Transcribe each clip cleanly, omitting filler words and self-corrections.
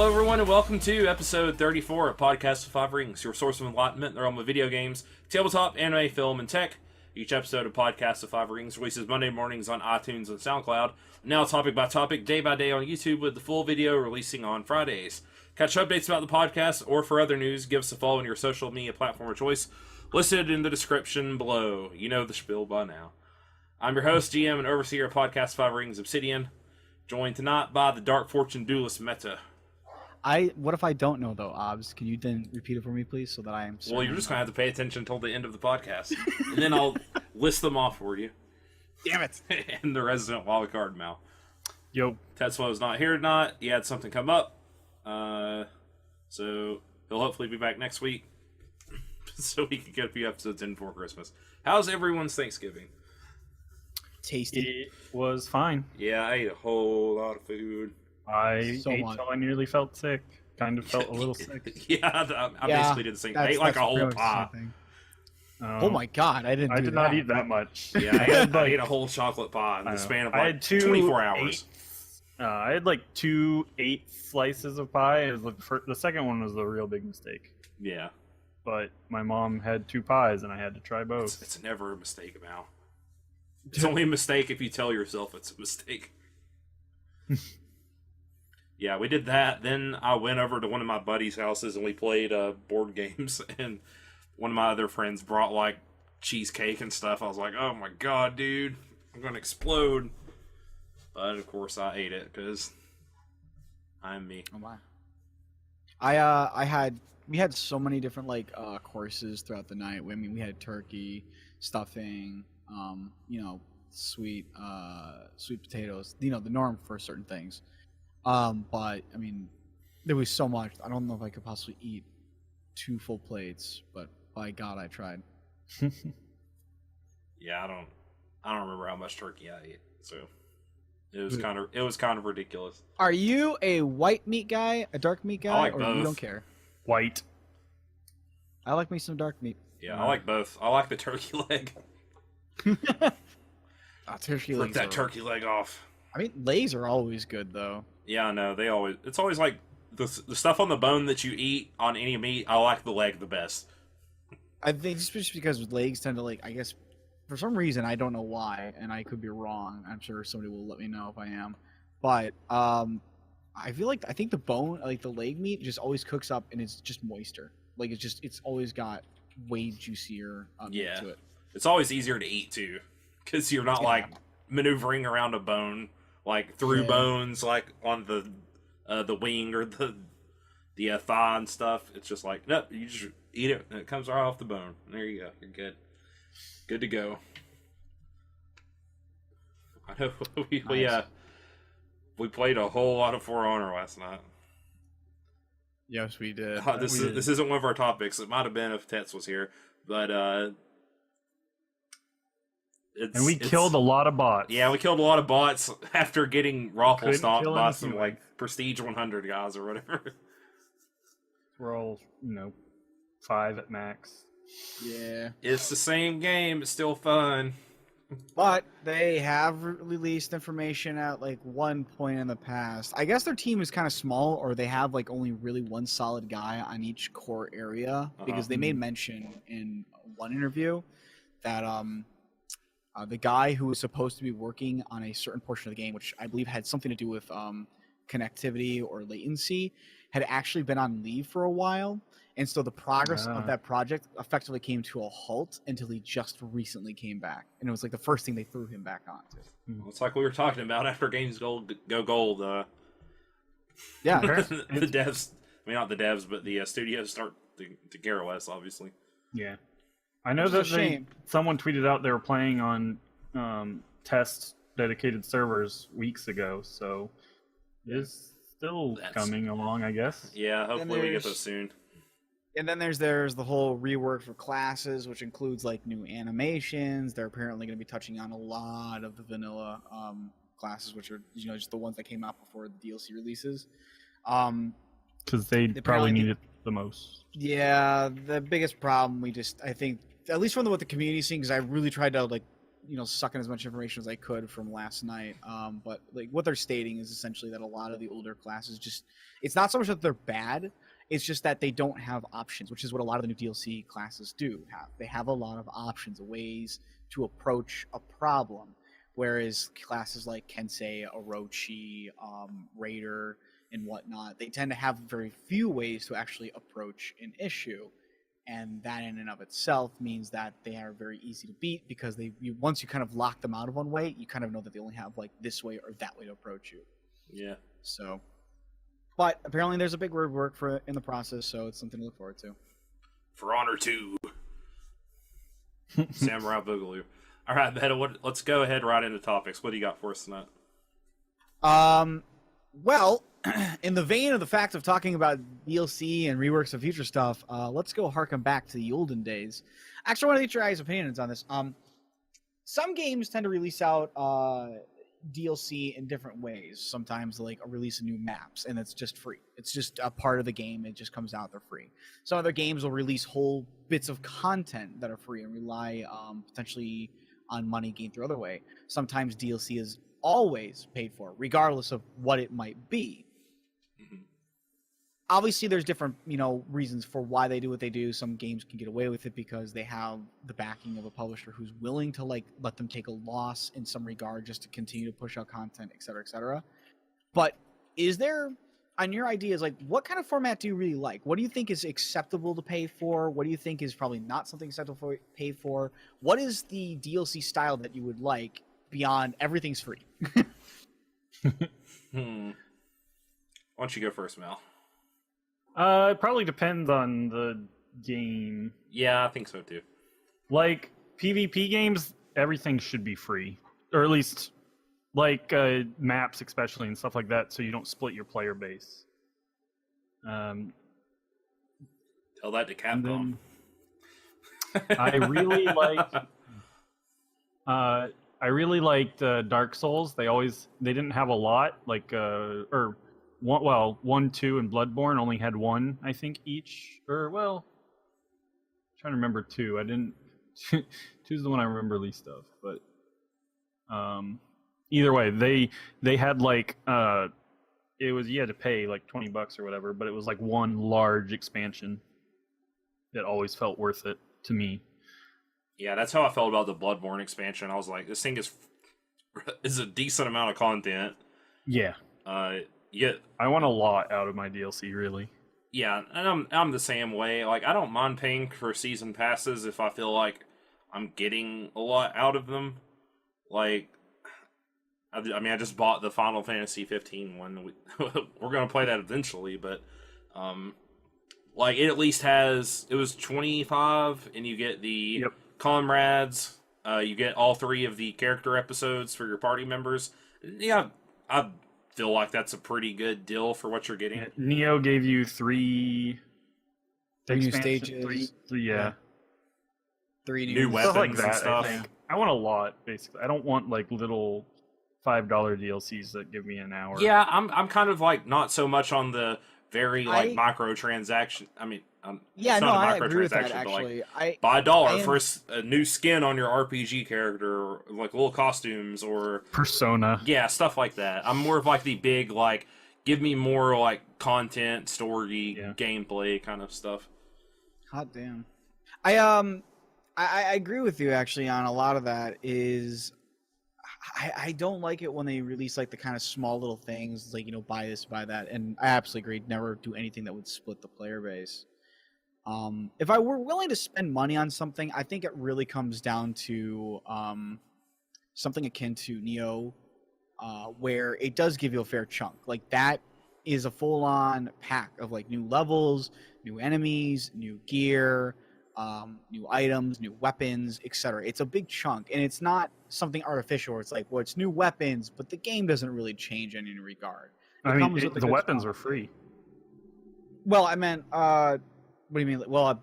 Hello, everyone, and welcome to episode 34 of Podcast of Five Rings, your source of enlightenment in the realm of video games, tabletop, anime, film, and tech. Each episode of Podcast of Five Rings releases Monday mornings on iTunes and Soundcloud, now topic by topic, day by day on YouTube, with the full video releasing on Fridays. Catch updates about the podcast, or for other news, give us a follow on your social media platform of choice, listed in the description below. You know the spiel by now. I'm your host, GM, and overseer of Podcast of Five Rings, Obsidian, joined tonight by the Dark Fortune Duelist Meta. What if I don't know though, Obs? Can you then repeat it for me, please, so that I am. Well, you're just gonna have to pay attention until the end of the podcast, and then I'll list them off for you. Damn it! And the resident wildcard Mal. Yo, Tetsuo's not here tonight. He had something come up, so he'll hopefully be back next week, so we can get a few episodes in before Christmas. How's everyone's Thanksgiving? Tasty. it was fine. Yeah, I ate a whole lot of food. I ate much. till I nearly felt sick. Kind of felt a little sick. Yeah, I basically did the same. I ate like a whole pie. Oh my god, I didn't. I did not eat that much. Yeah, I ate a whole chocolate pie in the span of I like had 24 hours. I had like 2 8 slices of pie. It was the second one was the real big mistake. Yeah. But my mom had 2 pies, and I had to try both. It's never a mistake, Mal. It's only a mistake if you tell yourself it's a mistake. Yeah, we did that. Then I went over to one of my buddies' houses and we played board games. And one of my other friends brought like cheesecake and stuff. I was like, oh my god, dude, I'm gonna explode. But of course I ate it because I'm me. Oh my. We had so many different courses throughout the night. I mean, we had turkey, stuffing, sweet potatoes. You know, the norm for certain things. But I mean, there was so much. I don't know if I could possibly eat 2 full plates, but by God, I tried. Yeah, I don't remember how much turkey I ate, so it was kind of ridiculous. Are you a white meat guy, a dark meat guy, like or both. you don't care? White. I like me some dark meat. Yeah, I like both. I like the turkey leg. Turkey Flip legs. that turkey leg off. I mean, legs are always good though. Yeah, I know. It's always like the stuff on the bone that you eat on any meat. I like the leg the best. I think just because legs tend to I guess for some reason, I don't know why, and I could be wrong. I'm sure somebody will let me know if I am. But I think the bone, like the leg meat, just always cooks up and it's just moister. Like it's always got way juicier meat to it. It's always easier to eat too, because you're not like maneuvering around a bone, like through bones, like on the wing or the thigh and stuff. It's just like, nope, you just eat it and it comes right off the bone. There you go. You're good. Good to go. I know we played a whole lot of For Honor last night. Yes, we did. This isn't one of our topics. It might have been if Tets was here, but and we killed a lot of bots. Yeah, we killed a lot of bots after getting raffle stomped by some anyway. Prestige 100 guys or whatever. We're all 5 at max. Yeah. It's the same game. It's still fun. But they have released information at one point in the past. I guess their team is kind of small, or they have only really one solid guy on each core area, because they made mention in one interview that the guy who was supposed to be working on a certain portion of the game, which I believe had something to do with connectivity or latency, had actually been on leave for a while. And so the progress of that project effectively came to a halt until he just recently came back. And it was the first thing they threw him back onto. Well, it's like we were talking about after games go gold. Yeah. The devs, I mean, not the devs, but the studios start to care less, obviously. Yeah. I know that someone tweeted out they were playing on test dedicated servers weeks ago, so it's still coming along, I guess. Yeah, hopefully we get those soon. And then there's the whole rework for classes, which includes new animations. They're apparently going to be touching on a lot of the vanilla classes, which are just the ones that came out before the DLC releases. Because they probably need it the most. Yeah, the biggest problem I think, at least from what the community's seeing, because I really tried to suck in as much information as I could from last night. But like what they're stating is essentially that a lot of the older classes it's not so much that they're bad, it's just that they don't have options, which is what a lot of the new DLC classes do have. They have a lot of options, ways to approach a problem, whereas classes like Kensei, Orochi, Raider, and whatnot, they tend to have very few ways to actually approach an issue. And that in and of itself means that they are very easy to beat because once you kind of lock them out of one way, you kind of know that they only have like this way or that way to approach you. Yeah. So, but apparently there's a big word work in the process, so it's something to look forward to. For Honor 2. Samurai Boogaloo. All right, Beta, let's go ahead right into topics. What do you got for us tonight? Well, in the vein of the fact of talking about DLC and reworks of future stuff, let's go harken back to the olden days. Actually, I want to get your guys' opinions on this. Some games tend to release out DLC in different ways. Sometimes like release new maps, and it's just free. It's just a part of the game. It just comes out, they're free. Some other games will release whole bits of content that are free and rely potentially on money gained through other way. Sometimes DLC is always paid for, regardless of what it might be. Obviously, there's different, reasons for why they do what they do. Some games can get away with it because they have the backing of a publisher who's willing to let them take a loss in some regard just to continue to push out content, et cetera, et cetera. But is there, on your ideas, like what kind of format do you really like? What do you think is acceptable to pay for? What do you think is probably not something acceptable to pay for? What is the DLC style that you would like beyond everything's free? Why don't you go first, Mel? It probably depends on the game. Yeah, I think so too. Like PvP games, everything should be free, or at least like maps, especially and stuff like that, so you don't split your player base. Tell that to Capcom. I really liked. I really liked Dark Souls. They didn't have a lot, like or. 1, 2, and Bloodborne only had 1, I think, each. Or, well, I'm trying to remember 2. I didn't... 2's the one I remember least of. But either way, they had, like... it was... You had to pay, like, $20 or whatever, but it was, like, one large expansion that always felt worth it to me. Yeah, that's how I felt about the Bloodborne expansion. I was like, this thing is a decent amount of content. Yeah. Yeah, I want a lot out of my DLC, really. Yeah, and I'm the same way. Like, I don't mind paying for season passes if I feel like I'm getting a lot out of them. Like, I just bought the Final Fantasy 15 one. We're gonna play that eventually, but like it at least it was 25, and you get the comrades. You get all 3 of the character episodes for your party members. Yeah, I feel like that's a pretty good deal for what you're getting. Yeah, Neo gave you 3 new stages. 3, yeah. 3 new weapons stuff like that, and stuff. I think. I want a lot, basically. I don't want like little $5 DLCs that give me an hour. Yeah, I'm kind of like not so much on the very like microtransaction. I mean, yeah, it's no, not a I agree with that. microtransaction, but Actually, like buy $1 for a new skin on your RPG character, or like little costumes, or Persona. Yeah, stuff like that. I'm more of like the big like, give me more like content, story, gameplay kind of stuff. Hot damn. I agree with you actually on a lot of that. I don't like it when they release like the kind of small little things like buy this, buy that, and I absolutely agree. Never do anything that would split the player base. If I were willing to spend money on something, I think it really comes down to something akin to Neo, where it does give you a fair chunk. Like that is a full-on pack of like new levels, new enemies, new gear, new items, new weapons, etc. It's a big chunk, and it's not something artificial where it's like, well, it's new weapons, but the game doesn't really change in any regard. The weapons are free. Well, I meant, what do you mean? Well,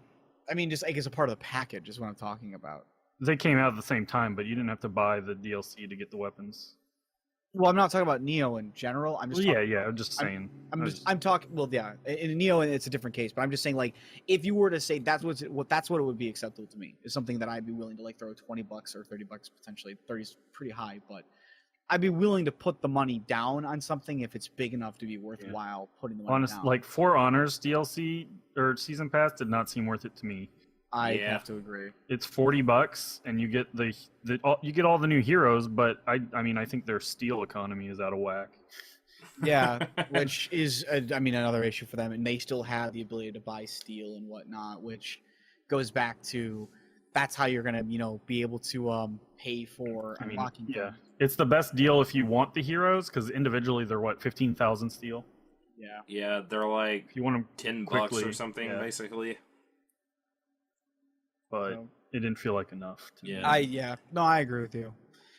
I mean, just like as a part of the package is what I'm talking about. They came out at the same time, but you didn't have to buy the DLC to get the weapons. Well, I'm not talking about Neo in general. I'm just I'm just saying. I'm talking. Well, yeah, in Neo, it's a different case. But I'm just saying, like, if you were to say that's what it would be acceptable to me, is something that I'd be willing to like throw $20 or $30 potentially. 30 is pretty high, but I'd be willing to put the money down on something if it's big enough to be worthwhile putting the money down. Like For Honor's DLC or season pass did not seem worth it to me. I have to agree. It's $40, and you get you get all the new heroes, but I mean I think their steel economy is out of whack. Yeah, which is another issue for them, and they still have the ability to buy steel and whatnot, which goes back to that's how you're gonna be able to pay for unlocking. Yeah, it's the best deal if you want the heroes because individually they're 15,000 steel. Yeah, they're like if you want $10 them quickly, or something basically. But it didn't feel like enough to me. I agree with you.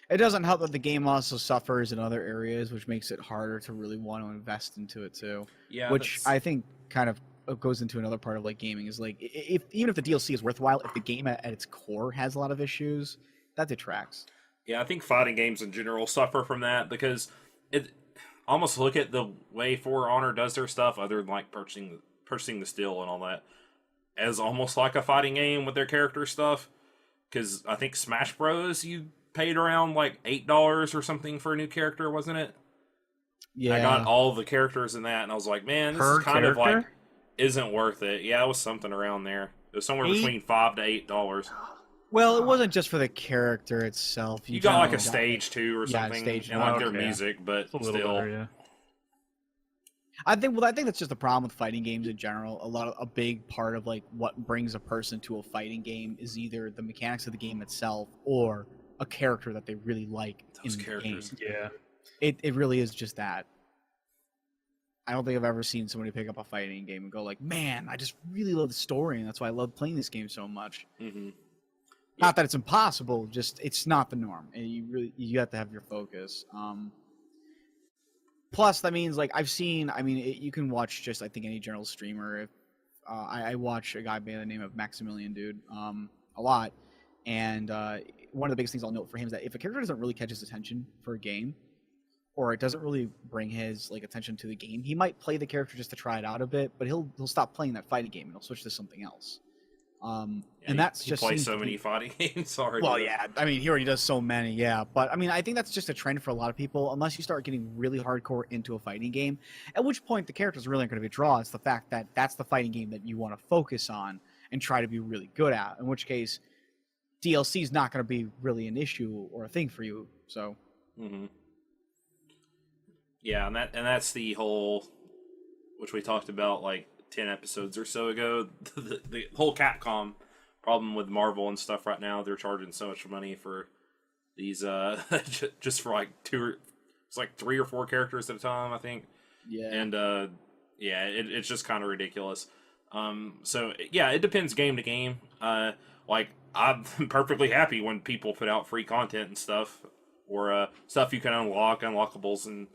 It doesn't help that the game also suffers in other areas, which makes it harder to really want to invest into it too. Yeah, which I think kind of goes into another part of like gaming is like even if the DLC is worthwhile, if the game at its core has a lot of issues, that detracts. Yeah, I think fighting games in general suffer from that because it almost look at the way For Honor does their stuff, other than like purchasing the steel and all that, as almost like a fighting game with their character stuff. Because I think Smash Bros. You paid around like $8 or something for a new character, wasn't it? Yeah, I got all the characters in that, and I was like, man, this is kind of like isn't worth it. Yeah, it was something around there. It was somewhere between $5 to $8. Well, it wasn't just for the character itself. You got like a stage 2 or something, stage and like their music, but still. Better, I think that's just the problem with fighting games in general. A big part of like what brings a person to a fighting game is either the mechanics of the game itself or a character that they really like in the characters. game. Yeah. It really is just that. I don't think I've ever seen somebody pick up a fighting game and go like, man, I just really love the story and that's why I love playing this game so much. Mm-hmm. Not that it's impossible, just it's not the norm. And you have to have your focus. Plus, that means like you can watch just I think any general streamer. If I watch a guy by the name of Maximilian Dude a lot, and one of the biggest things I'll note for him is that if a character doesn't really catch his attention for a game, or it doesn't really bring his like attention to the game, he might play the character just to try it out a bit, but he'll stop playing that fighting game and he'll switch to something else. And that's he just plays so many fighting games already. Well, yeah, I mean, he already does so many, yeah. But I mean, I think that's just a trend for a lot of people. Unless you start getting really hardcore into a fighting game, at which point the characters really aren't going to be a draw. It's the fact that that's the fighting game that you want to focus on and try to be really good at. In which case, DLC is not going to be really an issue or a thing for you. So, yeah, and that's the whole, which we talked about like 10 episodes or so ago, the whole Capcom problem with Marvel and stuff right now. They're charging so much money for these just for like it's like 3 or 4 characters at a time, I think. Yeah. And it's just kind of ridiculous. So yeah, it depends game to game. Like I'm perfectly happy when people put out free content and stuff, or stuff you can unlockables and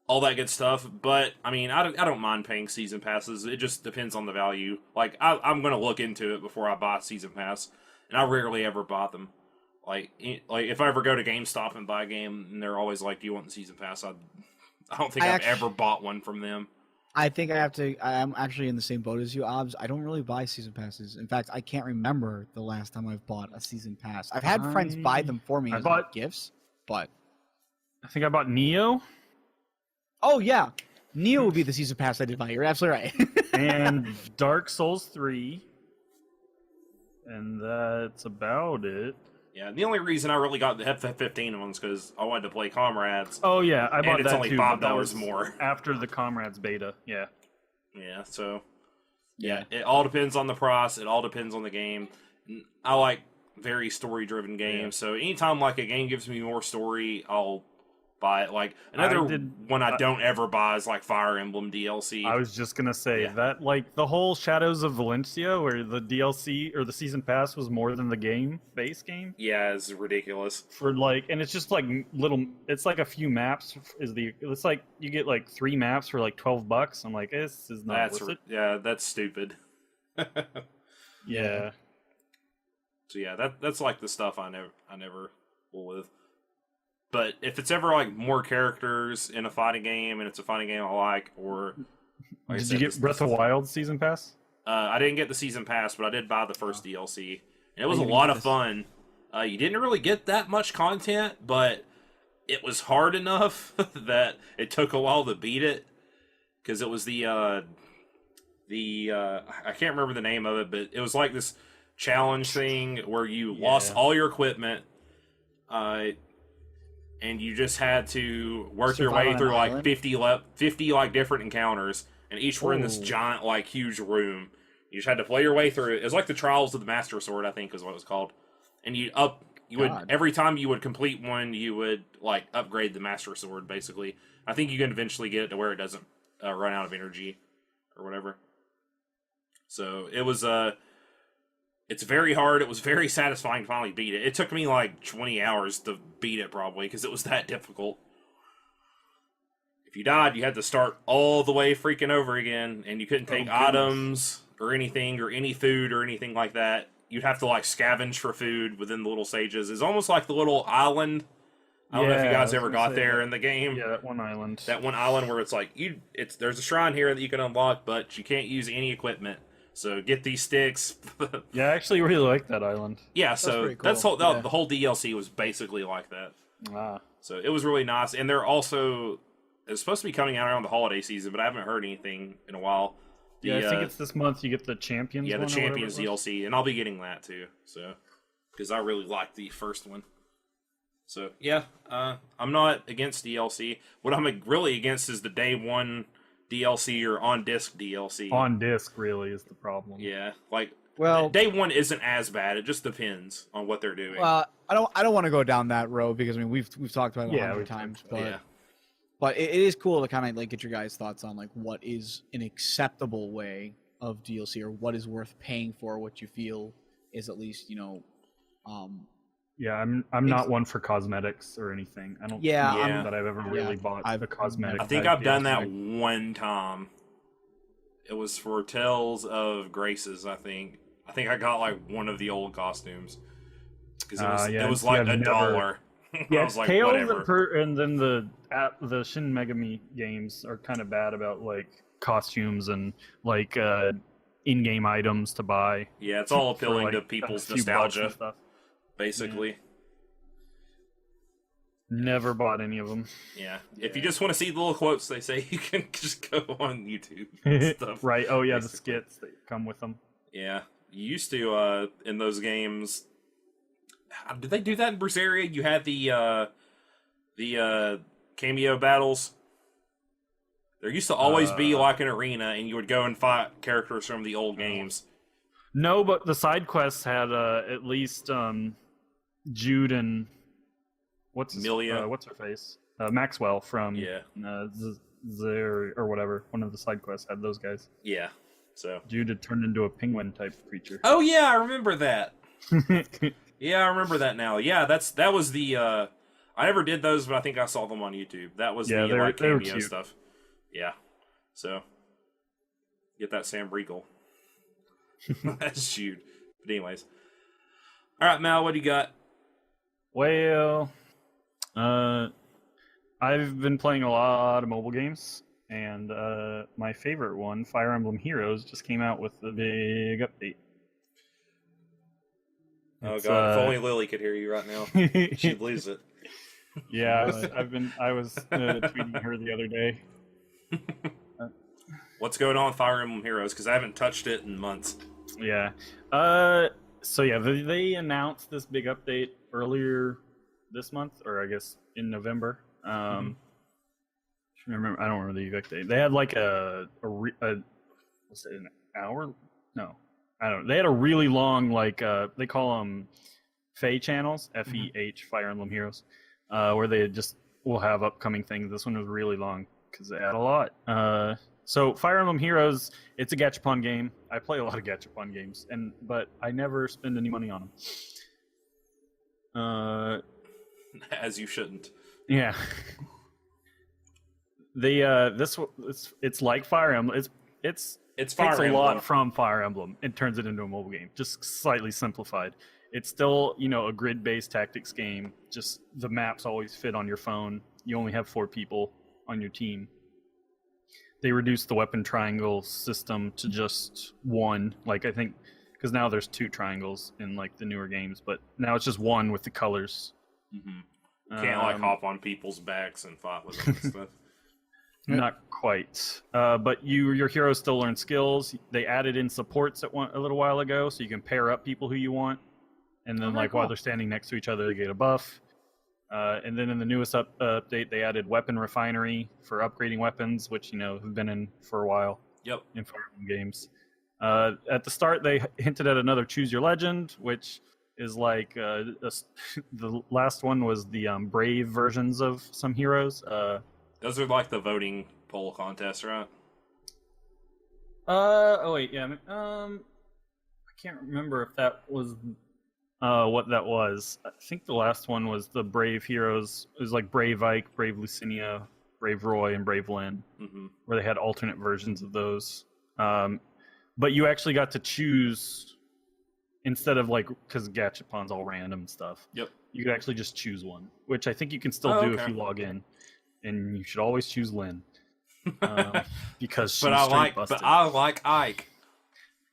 all that good stuff. But I mean, I don't mind paying season passes. It just depends on the value. Like I'm gonna look into it before I buy a season pass, and I rarely ever buy them. Like if I ever go to GameStop and buy a game, and they're always like, "Do you want the season pass?" I don't think I've ever bought one from them. I think I'm actually in the same boat as you, Obs. I don't really buy season passes. In fact, I can't remember the last time I've bought a season pass. I've had friends buy them for me as gifts, but I think I bought Neo. Oh yeah, Neo would be the season pass I did buy. You're absolutely right. And Dark Souls 3, and that's about it. Yeah, the only reason I really got the F-15 ones because I wanted to play Comrades. Oh yeah, I bought and it's that only too, $5 more after the Comrades beta. Yeah. Yeah. So yeah, it all depends on the price. It all depends on the game. I like very story-driven games, so anytime like a game gives me more story, I'll buy it. Like another one I don't ever buy is like Fire Emblem DLC. I was just gonna say that, like the whole Shadows of Valencia, where the DLC or the season pass was more than the base game. Yeah, it's ridiculous. For and it's just like it's like a few maps. It's like you get like 3 maps for like $12. I'm like, this is not worth it. Yeah, that's stupid. Yeah. So yeah, that's like the stuff I never will with. But if it's ever like more characters in a fighting game and it's a fighting game I like, or like Did you get Breath of Wild season pass? I didn't get the season pass, but I did buy the first DLC, and it was a lot of fun. You didn't really get that much content, but it was hard enough that it took a while to beat it, because it was the I can't remember the name of it, but it was like this challenge thing where you lost all your equipment, and you just had to work your way through like 50 like different encounters, and each were in this giant like huge room. You just had to play your way through it. It was like the Trials of the Master Sword, I think is what it was called. And you would every time you would complete one, you would like upgrade the Master Sword basically. I think you can eventually get it to where it doesn't run out of energy or whatever. So it was it's very hard. It was very satisfying to finally beat it. It took me like 20 hours to beat it probably because it was that difficult. If you died, you had to start all the way freaking over again, and you couldn't take items or anything or any food or anything like that. You'd have to like scavenge for food within the little stages. It's almost like the little island. I don't know if you guys ever got there in the game. Yeah, that one island. That one island where it's like there's a shrine here that you can unlock, but you can't use any equipment. So get these sticks. Yeah, I actually really like that island. Yeah, so that's cool. The whole DLC was basically like that. So it was really nice, and it's supposed to be coming out around the holiday season, but I haven't heard anything in a while. I think it's this month. You get the Champions. Yeah, the Champions DLC, and I'll be getting that too. So because I really liked the first one. So yeah, I'm not against DLC. What I'm really against is the day one DLC or on disc DLC. On disc really is the problem. Yeah, like day one isn't as bad. It just depends on what they're doing. Well, I don't want to go down that road because I mean we've talked about it 100 times, but it is cool to kind of like get your guys' thoughts on like what is an acceptable way of DLC or what is worth paying for, what you feel is at least Yeah, I'm not one for cosmetics or anything. I don't think that I've ever really bought the cosmetics. I think I've done that one time. It was for Tales of Graces, I think. I think I got like one of the old costumes because it was like $1. Yeah, I was like, Tales whatever. and then the Shin Megami games are kind of bad about like costumes and like in-game items to buy. Yeah, it's all appealing to people's nostalgia. Basically. Never bought any of them. Yeah. If you just want to see the little quotes they say, you can just go on YouTube and stuff. Right. Oh, yeah, the skits that come with them. Yeah. You used to, in those games... Did they do that in Berseria? You had the cameo battles. There used to always be like an arena, and you would go and fight characters from the old games. No, but the side quests had at least Jude and what's her face? Maxwell from Zer or whatever. One of the side quests had those guys. Yeah. So Jude had turned into a penguin type creature. Oh yeah, I remember that. Yeah, I remember that now. Yeah, that was the I never did those, but I think I saw them on YouTube. That was the like cameo stuff. Yeah. So get that Sam Riegel. That's Jude. But anyways. Alright, Mal, what do you got? Well, I've been playing a lot of mobile games, and my favorite one, Fire Emblem Heroes, just came out with a big update. Oh god, if only Lily could hear you right now. She'd lose it. Yeah, I was tweeting her the other day. What's going on with Fire Emblem Heroes? Because I haven't touched it in months. Yeah. So yeah, they announced this big update earlier this month, or I guess in November. I don't remember the exact date. They had like what's it, an hour? No, I don't know. They had a really long, like, they call them FEH channels, FEH, Fire Emblem Heroes, where they just will have upcoming things. This one was really long because they had a lot. So Fire Emblem Heroes, it's a gachapon game. I play a lot of gachapon games, but I never spend any money on them. As you shouldn't. Yeah. It's like Fire Emblem. It Fire takes Emblem. a lot from Fire Emblem and turns it into a mobile game, just slightly simplified. it's still, a grid-based tactics game. Just the maps always fit on your phone. You only have 4 people on your team. They reduced the weapon triangle system to just 1. Like, I think, because now there's 2 triangles in, like, the newer games, but now it's just 1 with the colors. Mm-hmm. Can't, hop on people's backs and fight with them and stuff. Not quite. But your heroes still learn skills. They added in supports a little while ago, so you can pair up people who you want. And then, while they're standing next to each other, they get a buff. And then in the newest update, they added weapon refinery for upgrading weapons, which, have been in for a while. Yep. In Fire Emblem games. At the start, they hinted at another Choose Your Legend, which is like the last one was the brave versions of some heroes. Those are like the voting poll contests, right? Oh wait, yeah. I can't remember if that was what that was. I think the last one was the brave heroes. It was like Brave Ike, Brave Lucinia, Brave Roy, and Brave Lynn, where they had alternate versions of those. But you actually got to choose instead of because Gachapon's all random stuff. Yep. You could actually just choose one, which I think you can still do if you log in. And you should always choose Lynn because she's busted. But I like Ike.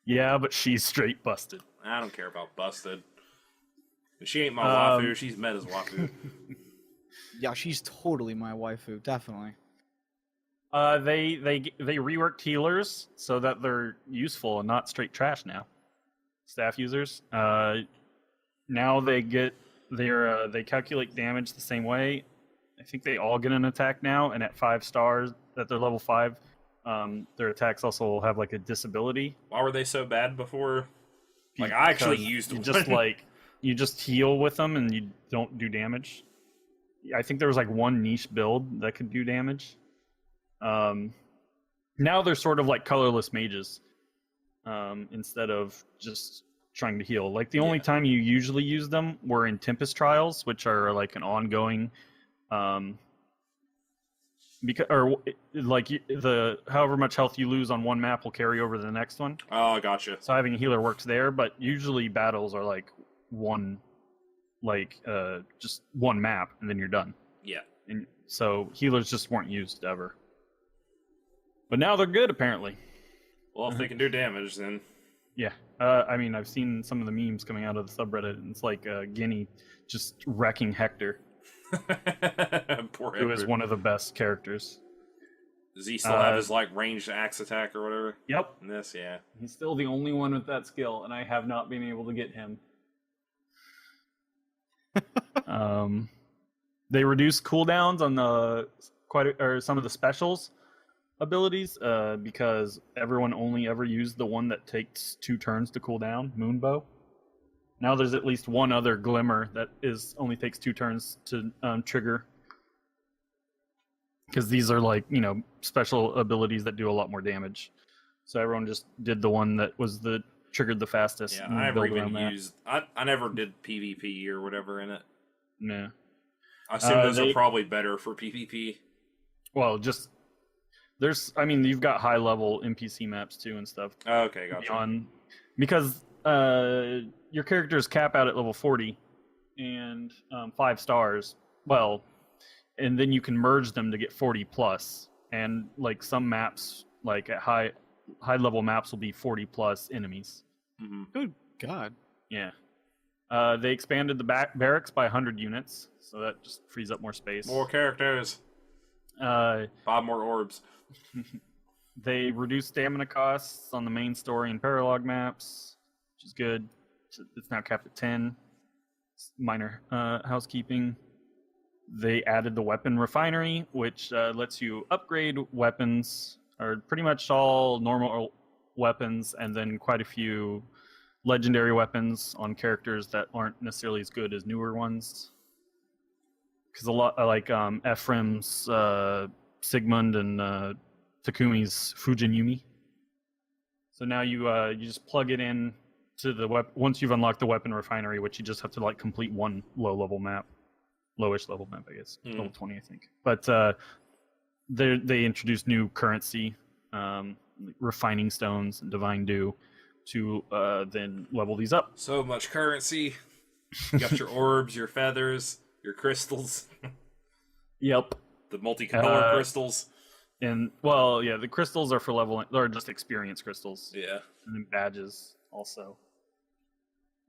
Yeah, but she's straight busted. I don't care about busted. She ain't my waifu. She's Meta's waifu. Yeah, she's totally my waifu. Definitely. They reworked healers so that they're useful and not straight trash now. Staff users. Now they calculate damage the same way. I think they all get an attack now, and at 5 stars, at their level 5, their attacks also will have a disability. Why were they so bad before? I actually used them. You just heal with them, and you don't do damage. I think there was one niche build that could do damage. Now they're sort of like colorless mages, instead of just trying to heal. The only time you usually use them were in Tempest Trials, which are an ongoing. The however much health you lose on one map will carry over to the next one. Oh, gotcha. So having a healer works there, but usually battles are one, just one map, and then you're done. Yeah. And so healers just weren't used ever. But now they're good, apparently. Well, if they can do damage, then. Yeah. I've seen some of the memes coming out of the subreddit, and it's Guinea just wrecking Hector. Poor who is one of the best characters. Does he still have his ranged axe attack or whatever? Yep. In this, yeah. He's still the only one with that skill, and I have not been able to get him. They reduced cooldowns on some of the specials abilities because everyone only ever used the one that takes 2 turns to cool down, Moonbow. Now there's at least one other Glimmer that only takes 2 turns to trigger. Because these are special abilities that do a lot more damage. So everyone just did the one that was triggered the fastest. Yeah, I never even used. I never did PvP or whatever in it. Nah. I assume those are probably better for PvP. Well, you've got high level NPC maps too and stuff. Okay, gotcha. Because your characters cap out at level 40 and 5 stars. Well, and then you can merge them to get 40 plus. And some maps, at high level maps, will be 40 plus enemies. Mm-hmm. Good God. Yeah. They expanded the barracks by 100 units, so that just frees up more space. More characters. 5 more orbs. They reduced stamina costs on the main story and paralog maps, which is good. It's now capped at 10. Minor housekeeping. They added the weapon refinery, which lets you upgrade weapons, or pretty much all normal weapons, and then quite a few legendary weapons on characters that aren't necessarily as good as newer ones. Because a lot Ephraim's Sigmund and Takumi's Fujinumi. So now you just plug it in to the once you've unlocked the weapon refinery, which you just have to complete one lowish level map, I guess, level 20, I think. But they introduced new currency, refining stones and divine dew, to then level these up. So much currency. You got your orbs, your feathers, your crystals. Yep. The multicolor crystals. And well, yeah, the crystals are for leveling. They're just experience crystals. Yeah. And then badges also.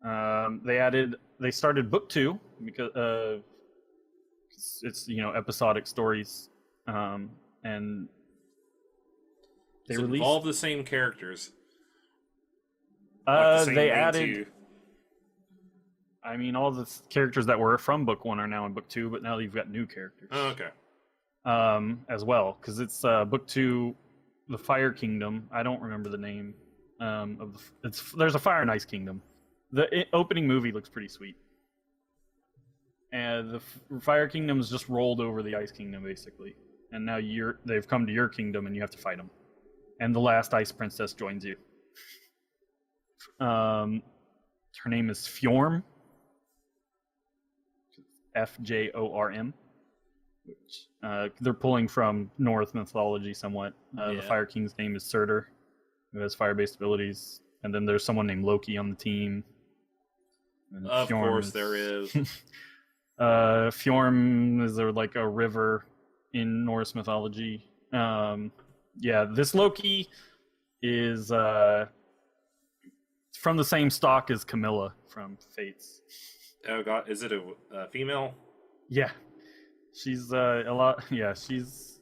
They started book 2 because it's episodic stories, and they released all the same characters. They added. I mean, all the characters that were from book 1 are now in book 2, but now you've got new characters. Oh, okay. As well, because it's book 2, the Fire Kingdom. I don't remember the name there's a Fire and Ice Kingdom. The opening movie looks pretty sweet, and the Fire Kingdom's just rolled over the Ice Kingdom basically, and now they've come to your kingdom and you have to fight them. And the last Ice Princess joins you. Her name is Fjorm. Fjorm. Which they're pulling from Norse mythology somewhat. The Fire King's name is Surtur, who has fire-based abilities, and then there's someone named Loki on the team. And of course, there is. Fjorm is like a river in Norse mythology. This Loki is from the same stock as Camilla from Fates. Oh God, is it a female? Yeah. She's a lot. Yeah, she's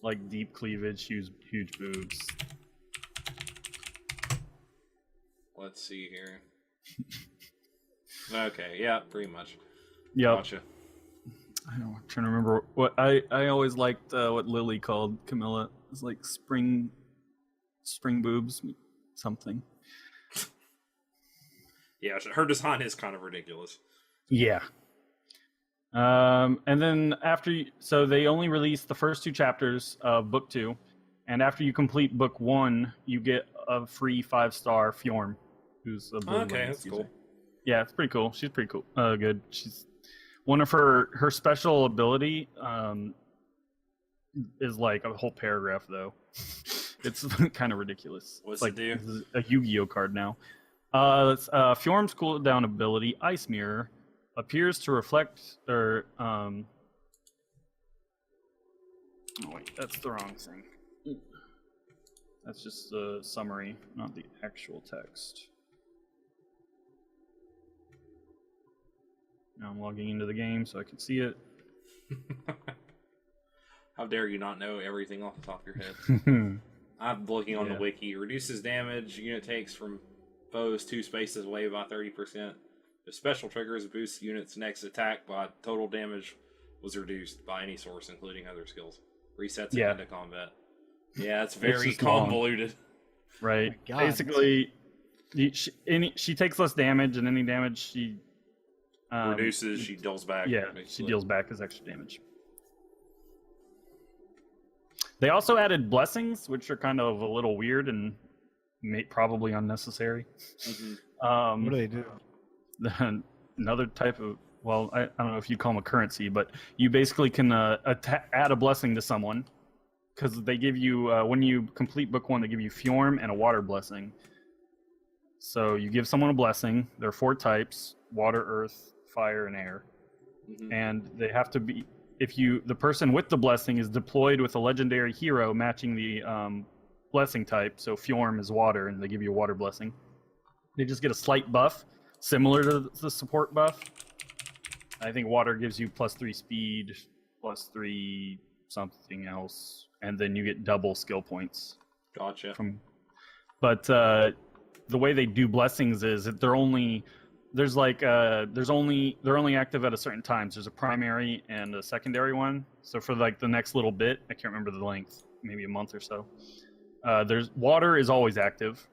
like deep cleavage, huge boobs. Let's see here. Okay, yeah, pretty much. Yeah. Gotcha. I know. I'm trying to remember what I always liked. What Lily called Camilla. It's like spring boobs, something. Yeah, her design is kind of ridiculous. Yeah. And then so they only released the first 2 chapters of book 2, and after you complete book 1, you get a free 5-star Fjorm, who's a blue okay, that's cool. Yeah, it's pretty cool. She's pretty cool. Good. She's one of her special ability is like a whole paragraph though. It's kind of ridiculous. What's like, it do? This is a Yu-Gi-Oh card now. Fjorm's cooldown ability, Ice Mirror, appears to reflect or oh wait, that's the wrong thing. That's just the summary, not the actual text. Now I'm logging into the game so I can see it. How dare you not know everything off the top of your head? I'm looking on the wiki. Reduces damage unit takes from foes 2 spaces away by 30%. The special triggers boost units' next attack by total damage was reduced by any source, including other skills. Resets at end of combat. Yeah, it's very convoluted. Right. Oh basically, she takes less damage, and any damage she reduces, she deals back. Yeah, she deals back as extra damage. They also added blessings, which are kind of a little weird and probably unnecessary. Mm-hmm. What do they do? Another type of, well, I don't know if you call them a currency, but you basically can add a blessing to someone, because they give you, when you complete book 1, they give you Fjorm and a water blessing. So you give someone a blessing. There are 4 types: water, earth, fire, and air. Mm-hmm. And they have to be, the person with the blessing is deployed with a legendary hero matching the blessing type. So Fjorm is water, and they give you a water blessing. They just get a slight buff, similar to the support buff. I think water gives you +3 speed, +3 something else, and then you get double skill points. Gotcha. But the way they do blessings is that they're only active at a certain times. There's a primary and a secondary one. So for like the next little bit, I can't remember the length, maybe a month or so. There's water is always active,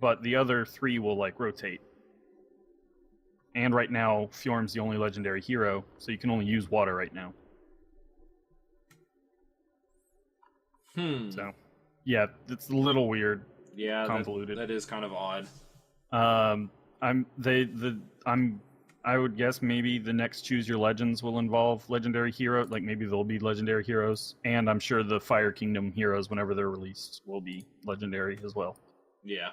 but the other 3 will like rotate. And right now, Fjorm's the only legendary hero, so you can only use water right now. So, yeah, it's a little weird. Yeah, convoluted. That is kind of odd. I would guess maybe the next Choose Your Legends will involve legendary hero. Like maybe there'll be legendary heroes, and I'm sure the Fire Kingdom heroes, whenever they're released, will be legendary as well. Yeah.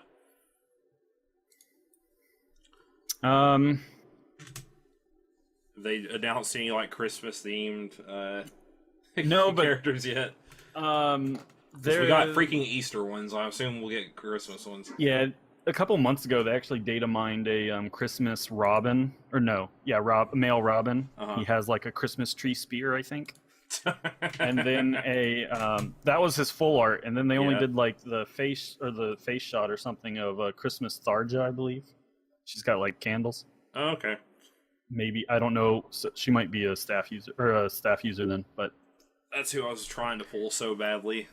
Um, Have they announced any like Christmas themed no, but characters yet? We got freaking Easter ones. I assume we'll get Christmas ones. Yeah, a couple months ago they actually data mined a Christmas robin, or no, yeah, male robin. He has like a Christmas tree spear, I think. And then that was his full art, and then they only did like the face shot or something of Christmas Tharja, I believe. She's got like candles. Oh, okay. Maybe, I don't know. So she might be a staff user then, but that's who I was trying to pull so badly.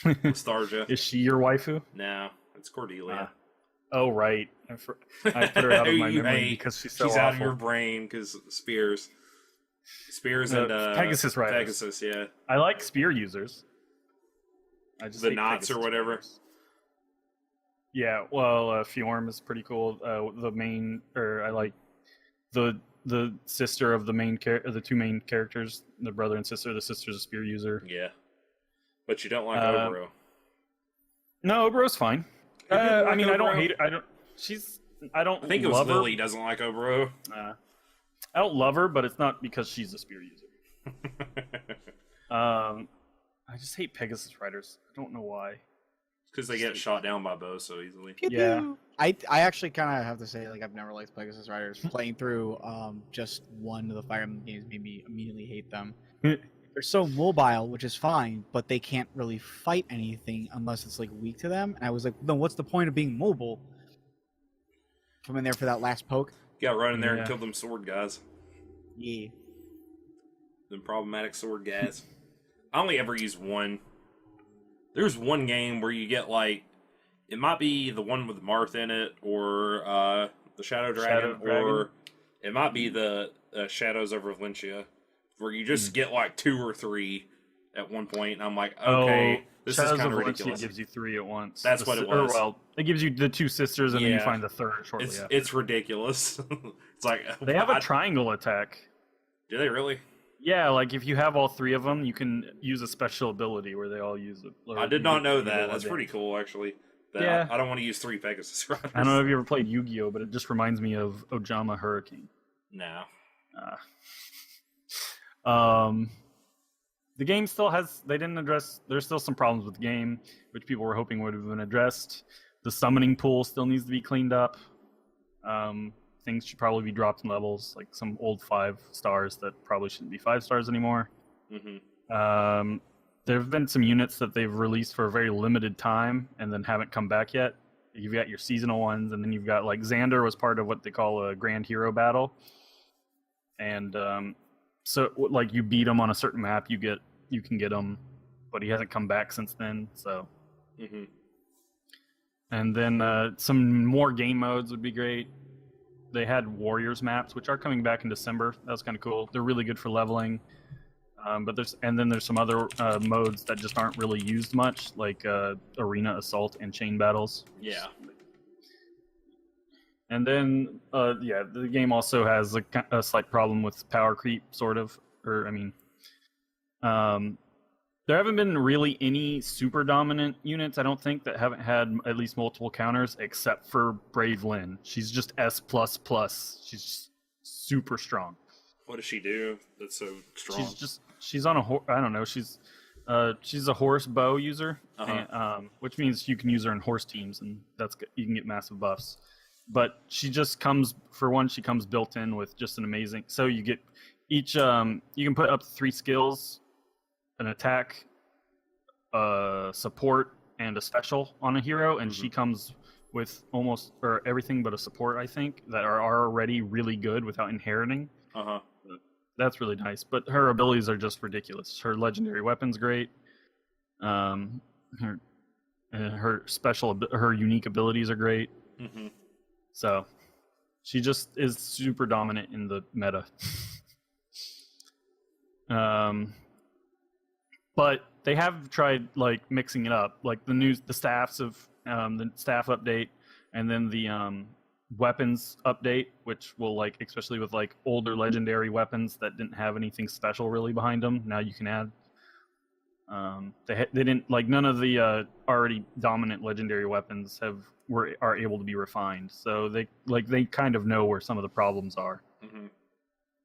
Tharja. Is she your waifu? No, it's Cordelia. Oh right, I put her out of my memory because she's so awful. Out of your brain because Spears and Pegasus Riders. Pegasus, yeah. I like spear users. I just the knots or whatever. Riders. Yeah, well, Fjorm is pretty cool. I like the sister of the two main characters, the brother and sister. The sister's a spear user. Yeah, but you don't like Obro. No, Obro's fine. I mean, Obro? I don't hate it. I think it was Lily doesn't like Obro. I don't love her, but it's not because she's a spear user. I just hate Pegasus Riders. I don't know why. Because they get shot down by bows so easily. Yeah. I actually kind of have to say, like, I've never liked Pegasus Riders. Playing through just one of the Fire Emblem games made me immediately hate them. They're so mobile, which is fine, but they can't really fight anything unless it's, like, weak to them. And I was like, then what's the point of being mobile? Come in there for that last poke. Yeah, run in there and kill them sword guys. Yeah. Them problematic sword guys. I only ever use one. There's one game where you get, like, it might be the one with Marth in it, or the Shadow Dragon, or it might be the Shadows over Valencia, where you just get, like, 2 or 3 at one point, and I'm like, okay, this is kind of ridiculous. It gives you 3 at once. That's what it was. Well, it gives you the 2 sisters, and then you find the third shortly after. It's ridiculous. It's like... They have a triangle attack. Do they really? Yeah, like if you have all 3 of them, you can use a special ability where they all use it. I did not know that. That's pretty cool, actually. Yeah. I don't want to use 3 Pegasus Riders. I don't know if you ever played Yu-Gi-Oh, but it just reminds me of Ojama Hurricane. No. The game still there's still some problems with the game, which people were hoping would have been addressed. The summoning pool still needs to be cleaned up. Things should probably be dropped in levels, like some old 5 stars that probably shouldn't be 5 stars anymore. Mm-hmm. There have been some units that they've released for a very limited time and then haven't come back yet. You've got your seasonal ones, and then you've got, like, Xander was part of what they call a Grand Hero Battle. And so, like, you beat him on a certain map, you can get him, but he hasn't come back since then, so... Mm-hmm. And then some more game modes would be great. They had Warriors maps, which are coming back in December. That was kind of cool. They're really good for leveling. But there's some other modes that just aren't really used much, like Arena Assault and Chain Battles. Yeah. And then, the game also has a slight problem with power creep, sort of. There haven't been really any super dominant units, I don't think, that haven't had at least multiple counters, except for Brave Lynn. She's just S++. She's just super strong. What does she do that's so strong? She's on a I don't know. She's a horse bow user, which means you can use her in horse teams, and you can get massive buffs. But she comes built in with just an amazing. So you get each you can put up to 3 skills. An attack, support, and a special on a hero, and she comes with everything but a support, I think, that are already really good without inheriting. That's really nice, but her abilities are just ridiculous. Her legendary weapon's great. Her unique abilities are great. So she just is super dominant in the meta. But they have tried, like, mixing it up, like the staff update, and then the weapons update, which will, like, especially with, like, older legendary weapons that didn't have anything special really behind them. Now you can add They didn't like none of the already dominant legendary weapons are able to be refined. So they kind of know where some of the problems are. Mm-hmm.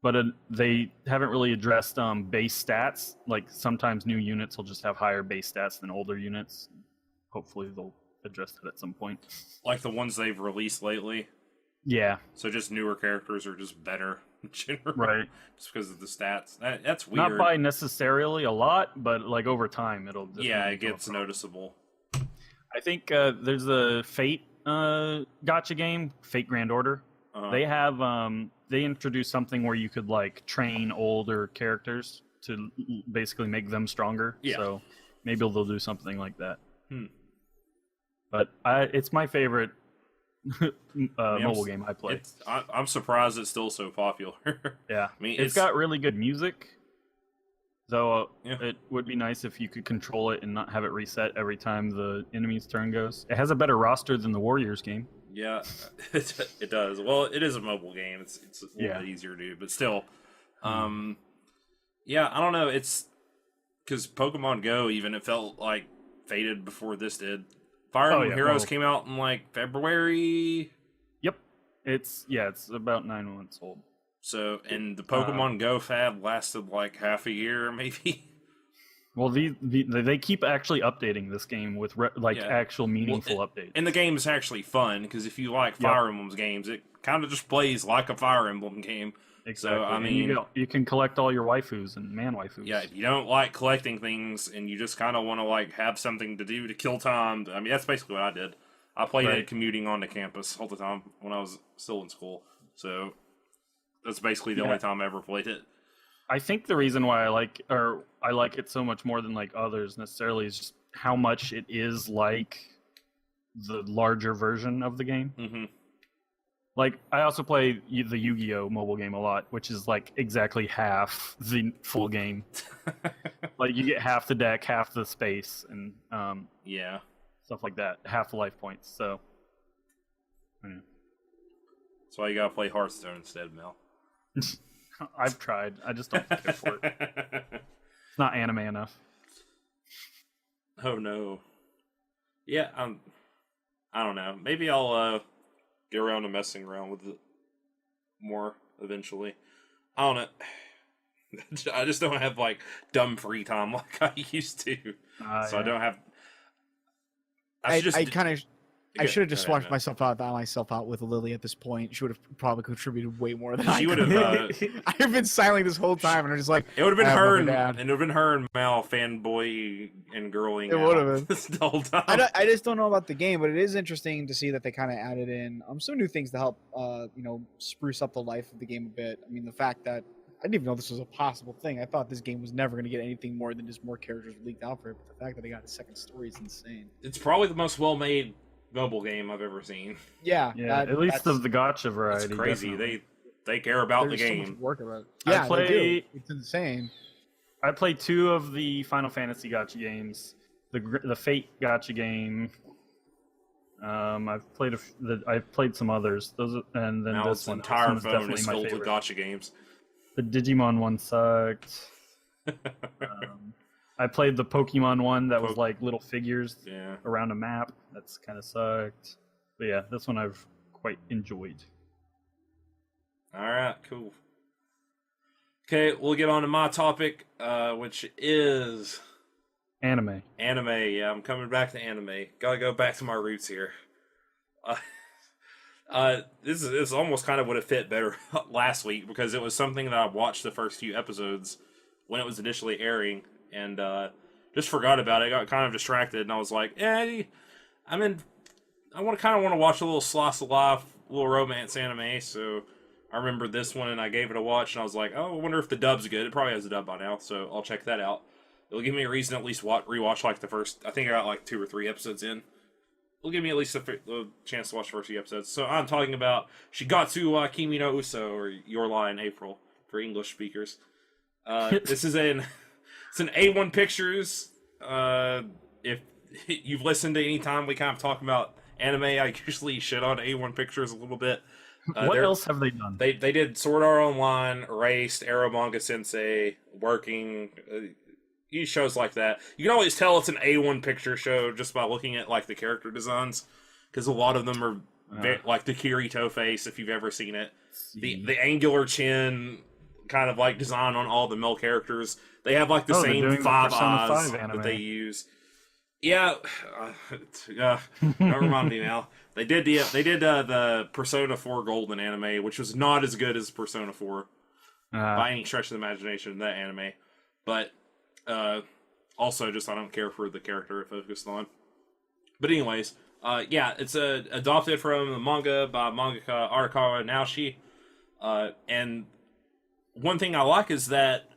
But they haven't really addressed base stats. Like sometimes new units will just have higher base stats than older units. Hopefully they'll address that at some point. Like the ones they've released lately. Yeah. So just newer characters are just better in general. Right. Just because of the stats. That's weird. Not by necessarily a lot, but like over time it'll. It gets noticeable. I think there's a Fate gacha game, Fate Grand Order. Uh-huh. They have they introduced something where you could like train older characters to basically make them stronger. Yeah. So maybe they'll do something like that. But it's my favorite mobile game I play. I'm surprised it's still so popular. Yeah. I mean, it's got really good music. Though it would be nice if you could control it and not have it reset every time the enemy's turn goes. It has a better roster than the Warriors game. Yeah, it does. Well, it is a mobile game. It's a little bit easier to do, but still, I don't know. It's because Pokemon Go, even it felt like faded before this did. Fire Emblem Heroes came out in like February. Yep, it's about 9 months old. So, and the Pokemon Go fad lasted like half a year, maybe. Well, they keep actually updating this game with actual meaningful updates. And the game is actually fun, because if you like Fire Emblem's games, it kind of just plays like a Fire Emblem game. Exactly. So, I mean, you can collect all your waifus and man waifus. Yeah, if you don't like collecting things and you just kind of want to like have something to do to kill time, I mean, that's basically what I did. I played it commuting onto campus all the time when I was still in school. So that's basically the only time I ever played it. I think the reason why I like it so much more than like others necessarily is just how much it is like the larger version of the game. Mm-hmm. Like, I also play the Yu-Gi-Oh! Mobile game a lot, which is like exactly half the full game. Like, you get half the deck, half the space, and stuff like that. Half the life points. So, that's why you gotta play Hearthstone instead, Mel. I've tried. I just don't care for it. It's not anime enough. Oh no. Yeah, I don't know. Maybe I'll get around to messing around with it more eventually. I don't know. I just don't have like dumb free time like I used to. So I don't have. I should have just swapped myself out with Lily at this point. She would have probably contributed way more than I would have. I have been silent this whole time, and I'm just like, it would have been her, and it would have been her and Mal fanboy and girling. It would have been the whole time. I just don't know about the game, but it is interesting to see that they kind of added in some new things to help, spruce up the life of the game a bit. I mean, the fact that I didn't even know this was a possible thing. I thought this game was never going to get anything more than just more characters leaked out for it. But the fact that they got a second story is insane. It's probably the most well-made mobile game I've ever seen. Yeah, at least of the gacha variety. It's crazy. Definitely. They care about the game. So much work about it. Yeah, they do. It's insane. I played 2 of the Final Fantasy gacha games. The Fate gacha game. I've played some others. And then now this one. Entire this phone is filled with gacha games. The Digimon one sucked. I played the Pokemon one that was like little figures around a map. That's kind of sucked. But yeah, this one I've quite enjoyed. All right, cool. Okay, we'll get on to my topic, which is anime. Anime, yeah, I'm coming back to anime. Gotta go back to my roots here. This almost kind of would have fit better last week because it was something that I watched the first few episodes when it was initially airing and just forgot about it. I got kind of distracted and I was like, I want to watch a little slice of life, a little romance anime. So I remember this one and I gave it a watch and I was like, oh, I wonder if the dub's good. It probably has a dub by now, so I'll check that out. It'll give me a reason to at least rewatch like the first. I think I got like 2 or 3 episodes in. It'll give me at least a chance to watch the first few episodes. So I'm talking about Shigatsu Kimi no Uso, or Your Lie in April for English speakers. This is it's an A1 Pictures. If you've listened to any time we kind of talk about anime, I usually shit on A1 Pictures a little bit. What else have they done? They did Sword Art Online, Erased, Arrow Manga Sensei, Working. use shows like that. You can always tell it's an A1 picture show just by looking at like the character designs, because a lot of them are like the Kirito face, if you've ever seen it. The angular chin kind of like design on all the male characters. They have like the same 5 eyes that they use. Yeah, don't remind me now. They did the Persona 4 Golden anime, which was not as good as Persona 4 by any stretch of the imagination. That anime, but also just I don't care for the character it focused on. But anyways, yeah, it's adopted from the manga by mangaka Arakawa Naoshi, and one thing I like is that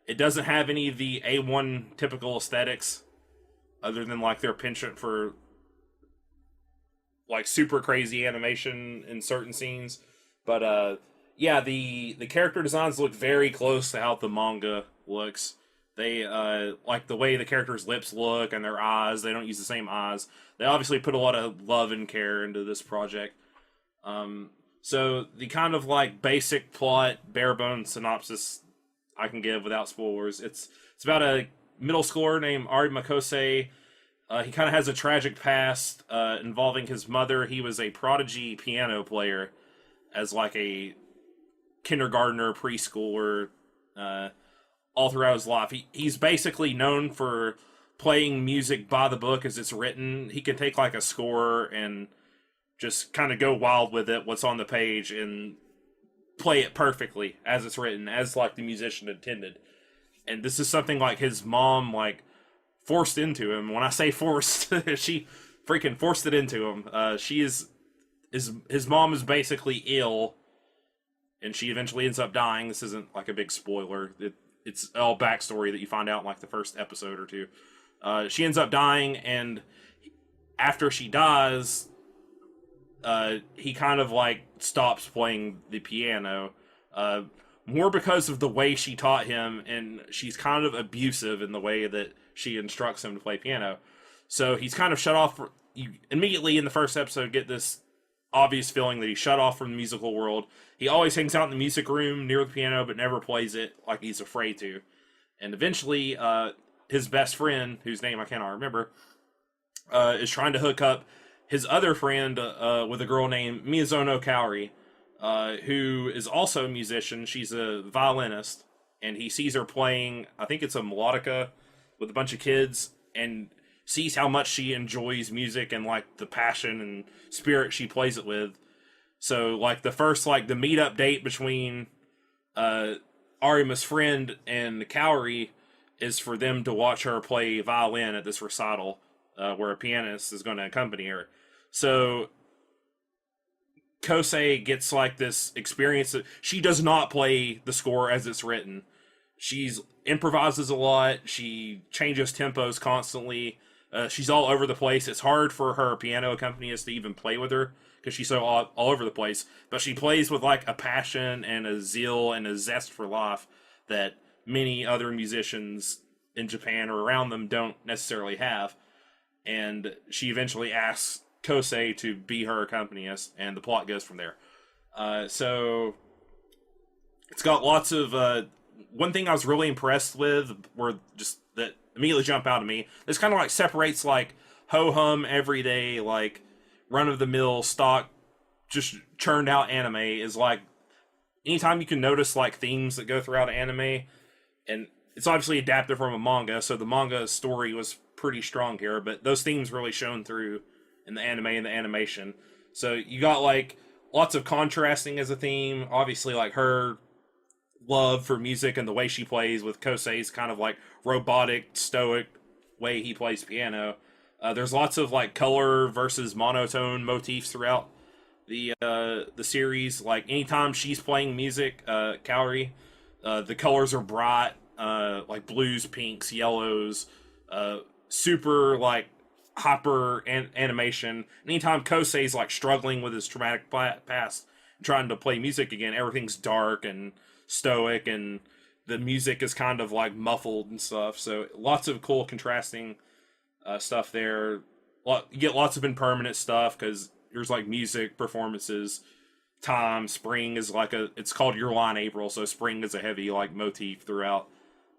it doesn't have any of the A1 typical aesthetics, other than like their penchant for like super crazy animation in certain scenes. But yeah, the character designs look very close to how the manga looks. They like the way the characters' lips look and their eyes. They don't use the same eyes. They obviously put a lot of love and care into this project. So the kind of like basic plot, bare bones synopsis I can give without spoilers. It's about a middle schooler named Arima Kosei. He kind of has a tragic past involving his mother. He was a prodigy piano player as like a kindergartner, preschooler, all throughout his life. He's basically known for playing music by the book as it's written. He can take like a score and just kind of go wild with it, what's on the page, and play it perfectly as it's written, as like the musician intended. And this is something like his mom like forced into him. When I say forced, she freaking forced it into him. His mom is basically ill, and she eventually ends up dying. This isn't like a big spoiler. It's all backstory that you find out in like the first episode or two. She ends up dying, and after she dies, he kind of like stops playing the piano, more because of the way she taught him, and she's kind of abusive in the way that she instructs him to play piano. So he's kind of shut off. You immediately in the first episode get this obvious feeling that he's shut off from the musical world. He always hangs out in the music room near the piano, but never plays it, like he's afraid to. And eventually, his best friend, whose name I cannot remember, is trying to hook up his other friend with a girl named Miyazono Kaori, who is also a musician. She's a violinist, and he sees her playing, I think it's a melodica, with a bunch of kids, and sees how much she enjoys music and like the passion and spirit she plays it with. So like the first like the meetup date between Arima's friend and Kaori is for them to watch her play violin at this recital where a pianist is going to accompany her. So Kosei gets like this experience that she does not play the score as it's written. She's improvises a lot. She changes tempos constantly. She's all over the place. It's hard for her piano accompanist to even play with her because she's so all over the place. But she plays with like a passion and a zeal and a zest for life that many other musicians in Japan or around them don't necessarily have. And she eventually asks Kosei to be her accompanist, and the plot goes from there. So it's got lots of one thing I was really impressed with were just that immediately jump out at me. This kind of like separates like ho-hum everyday like run-of-the-mill stock just churned out anime is like anytime you can notice like themes that go throughout anime, and it's obviously adapted from a manga, so the manga story was pretty strong here, but those themes really shone through in the anime and the animation. So you got like lots of contrasting as a theme. Obviously like her love for music and the way she plays with Kosei's kind of like robotic, stoic way he plays piano. There's lots of like color versus monotone motifs throughout the series. Like anytime she's playing music, Kaori, the colors are bright, like blues, pinks, yellows, super like hyper animation. Anytime Kosei's like struggling with his traumatic past, trying to play music again, everything's dark and stoic, and the music is kind of like muffled and stuff. So lots of cool contrasting stuff there. You get lots of impermanent stuff because there's like music, performances, time. Spring is like it's called Your Line April, so spring is a heavy like motif throughout